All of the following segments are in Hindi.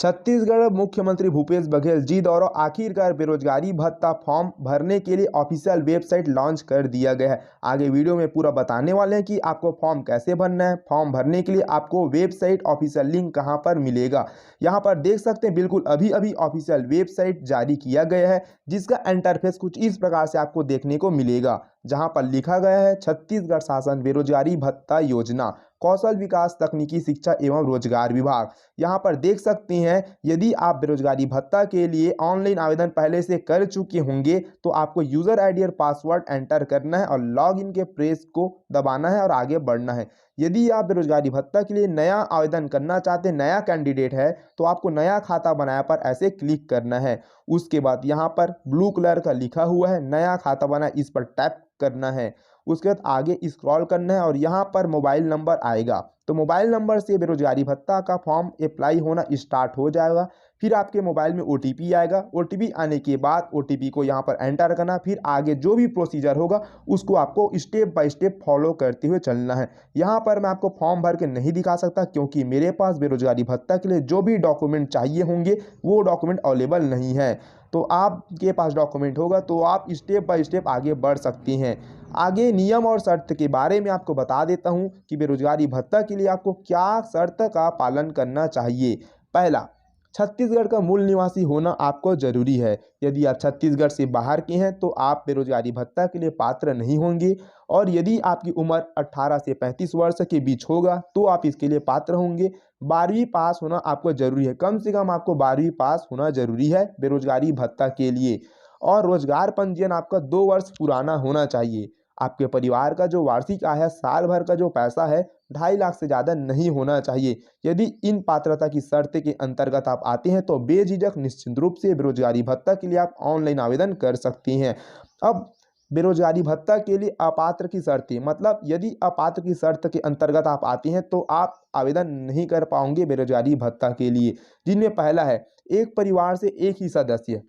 छत्तीसगढ़ मुख्यमंत्री भूपेश बघेल जी द्वारा आखिरकार बेरोजगारी भत्ता फॉर्म भरने के लिए ऑफिशियल वेबसाइट लॉन्च कर दिया गया है। आगे वीडियो में पूरा बताने वाले हैं कि आपको फॉर्म कैसे भरना है। फॉर्म भरने के लिए आपको वेबसाइट ऑफिशियल लिंक कहां पर मिलेगा, यहां पर देख सकते हैं बिल्कुल अभी अभी ऑफिशियल वेबसाइट जारी किया गया है, जिसका इंटरफेस कुछ इस प्रकार से आपको देखने को मिलेगा, जहां पर लिखा गया है छत्तीसगढ़ शासन बेरोजगारी भत्ता योजना, कौशल विकास, तकनीकी शिक्षा एवं रोजगार विभाग। यहाँ पर देख सकते हैं यदि आप बेरोजगारी भत्ता के लिए ऑनलाइन आवेदन पहले से कर चुके होंगे तो आपको यूजर आईडी और पासवर्ड एंटर करना है और लॉग इन के प्रेस को दबाना है और आगे बढ़ना है। यदि आप बेरोजगारी भत्ता के लिए नया आवेदन करना चाहते हैं, नया कैंडिडेट है, तो आपको नया खाता बनाया पर ऐसे क्लिक करना है। उसके बाद यहाँ पर ब्लू कलर का लिखा हुआ है नया खाता बनाया, इस पर टैप करना है। उसके बाद आगे स्क्रॉल करना है और यहाँ पर मोबाइल नंबर आएगा, तो मोबाइल नंबर से बेरोजगारी भत्ता का फॉर्म अप्लाई होना स्टार्ट हो जाएगा। फिर आपके मोबाइल में ओटीपी आएगा। ओटीपी आने के बाद ओटीपी को यहाँ पर एंटर करना, फिर आगे जो भी प्रोसीजर होगा उसको आपको स्टेप बाय स्टेप फॉलो करते हुए चलना है। यहाँ पर मैं आपको फॉर्म भर के नहीं दिखा सकता क्योंकि मेरे पास बेरोजगारी भत्ता के लिए जो भी डॉक्यूमेंट चाहिए होंगे वो डॉक्यूमेंट अवेलेबल नहीं है। तो आपके पास डॉक्यूमेंट होगा तो आप स्टेप बाय स्टेप आगे बढ़ सकती हैं। आगे नियम और शर्त के बारे में आपको बता देता हूं कि बेरोजगारी भत्ता के लिए आपको क्या शर्त का पालन करना चाहिए। पहला, छत्तीसगढ़ का मूल निवासी होना आपको जरूरी है। यदि आप छत्तीसगढ़ से बाहर के हैं तो आप बेरोजगारी भत्ता के लिए पात्र नहीं होंगे, और यदि आपकी उम्र 18 से 35 वर्ष के बीच होगा तो आप इसके लिए पात्र होंगे। 12वीं पास होना आपको जरूरी है, कम से कम आपको 12वीं पास होना जरूरी है बेरोजगारी भत्ता के लिए। और रोजगार पंजीयन आपका 2 वर्ष पुराना होना चाहिए। आपके परिवार का जो वार्षिक आय है, साल भर का जो पैसा है, 2.5 लाख से ज़्यादा नहीं होना चाहिए। यदि इन पात्रता की शर्त के अंतर्गत आप आते हैं तो बेझिझक निश्चित रूप से बेरोजगारी भत्ता के लिए आप ऑनलाइन आवेदन कर सकती हैं। अब बेरोजगारी भत्ता के लिए अपात्र की शर्तें, मतलब यदि अपात्र की शर्त के अंतर्गत आप आते हैं तो आप आवेदन नहीं कर पाओगे बेरोजगारी भत्ता के लिए, जिनमें पहला है एक परिवार से एक ही सदस्य,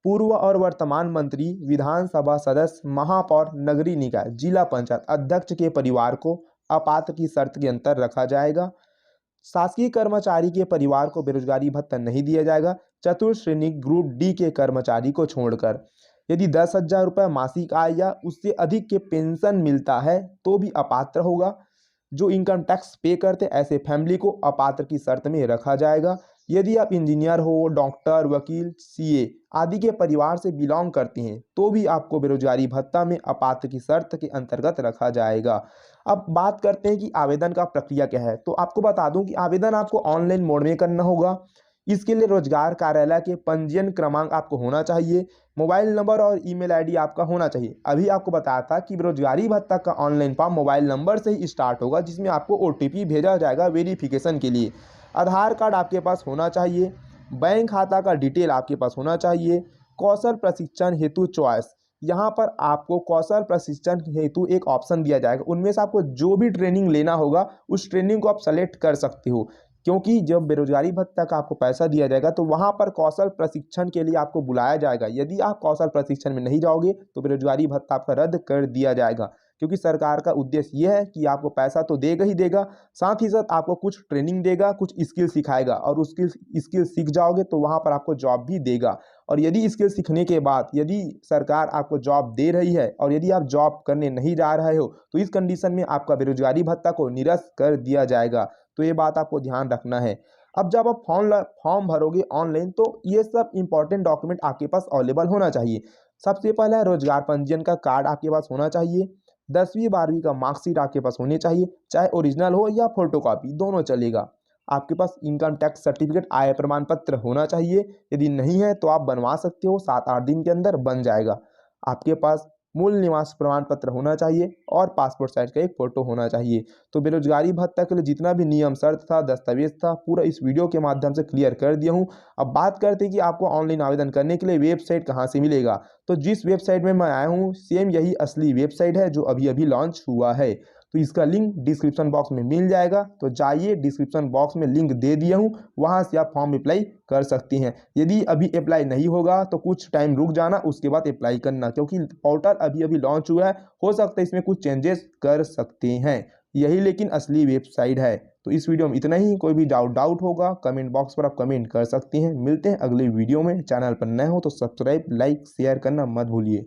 पूर्व और वर्तमान मंत्री, विधानसभा सदस्य, महापौर, नगरीय निकाय, जिला पंचायत अध्यक्ष के परिवार को अपात्र की शर्त के अंतर रखा जाएगा। शासकीय कर्मचारी के परिवार को बेरोजगारी भत्ता नहीं दिया जाएगा, चतुर्थ श्रेणी ग्रुप डी के कर्मचारी को छोड़कर। यदि 10,000 रुपये मासिक आय या उससे अधिक के पेंशन मिलता है तो भी अपात्र होगा। जो इनकम टैक्स पे करते ऐसे फैमिली को अपात्र की शर्त में रखा जाएगा। यदि आप इंजीनियर हो, डॉक्टर, वकील, सीए आदि के परिवार से बिलोंग करते हैं तो भी आपको बेरोजगारी भत्ता में अपात्र की शर्त के अंतर्गत रखा जाएगा। अब बात करते हैं कि आवेदन का प्रक्रिया क्या है। तो आपको बता दूं कि आवेदन आपको ऑनलाइन मोड में करना होगा। इसके लिए रोजगार कार्यालय के पंजीयन क्रमांक आपको होना चाहिए, मोबाइल नंबर और ईमेल आईडी आपका होना चाहिए। अभी आपको बताया था कि बेरोजगारी भत्ता का ऑनलाइन फॉर्म मोबाइल नंबर से ही स्टार्ट होगा, जिसमें आपको ओटीपी भेजा जाएगा वेरिफिकेशन के लिए। आधार कार्ड आपके पास होना चाहिए, बैंक खाता का डिटेल आपके पास होना चाहिए। कौशल प्रशिक्षण हेतु चॉइस, यहाँ पर आपको कौशल प्रशिक्षण हेतु एक ऑप्शन दिया जाएगा, उनमें से आपको जो भी ट्रेनिंग लेना होगा उस ट्रेनिंग को आप सेलेक्ट कर सकते हो, क्योंकि जब बेरोजगारी भत्ता का आपको पैसा दिया जाएगा तो वहाँ पर कौशल प्रशिक्षण के लिए आपको बुलाया जाएगा। यदि आप कौशल प्रशिक्षण में नहीं जाओगे तो बेरोजगारी भत्ता आपका रद्द कर दिया जाएगा, क्योंकि सरकार का उद्देश्य यह है कि आपको पैसा तो देगा ही देगा, साथ ही साथ आपको कुछ ट्रेनिंग देगा, कुछ स्किल सिखाएगा, और उस स्किल सीख जाओगे तो वहाँ पर आपको जॉब भी देगा। और यदि स्किल सीखने के बाद यदि सरकार आपको जॉब दे रही है और यदि आप जॉब करने नहीं जा रहे हो तो इस कंडीशन में आपका बेरोजगारी भत्ता को निरस्त कर दिया जाएगा। तो ये बात आपको ध्यान रखना है। अब जब आप फॉर्म भरोगे ऑनलाइन तो ये सब इंपॉर्टेंट डॉक्यूमेंट आपके पास अवेलेबल होना चाहिए। सबसे पहला रोजगार पंजीयन का कार्ड आपके पास होना चाहिए, 10वीं 12वीं का मार्कशीट आपके पास होनी चाहिए, चाहे ओरिजिनल हो या फोटोकॉपी, दोनों चलेगा। आपके पास इनकम टैक्स सर्टिफिकेट, आय प्रमाण पत्र होना चाहिए। यदि नहीं है तो आप बनवा सकते हो, 7-8 दिन के अंदर बन जाएगा। आपके पास मूल निवास प्रमाण पत्र होना चाहिए और पासपोर्ट साइज का एक फोटो होना चाहिए। तो बेरोजगारी भत्ता के लिए जितना भी नियम शर्त था, दस्तावेज था, पूरा इस वीडियो के माध्यम से क्लियर कर दिया हूँ। अब बात करते हैं कि आपको ऑनलाइन आवेदन करने के लिए वेबसाइट कहाँ से मिलेगा। तो जिस वेबसाइट में मैं आया हूँ सेम यही असली वेबसाइट है जो अभी अभी लॉन्च हुआ है। तो इसका लिंक डिस्क्रिप्शन बॉक्स में मिल जाएगा, तो जाइए, डिस्क्रिप्शन बॉक्स में लिंक दे दिया हूँ, वहाँ से आप फॉर्म अप्लाई कर सकती हैं। यदि अभी अप्लाई नहीं होगा तो कुछ टाइम रुक जाना, उसके बाद अप्लाई करना, क्योंकि पोर्टल अभी अभी लॉन्च हुआ है, हो सकता है इसमें कुछ चेंजेस कर सकते हैं। यही लेकिन असली वेबसाइट है। तो इस वीडियो में इतना ही। कोई भी डाउट होगा कमेंट बॉक्स पर आप कमेंट कर सकती हैं। मिलते हैं अगले वीडियो में। चैनल पर नए हो तो सब्सक्राइब लाइक शेयर करना मत भूलिए।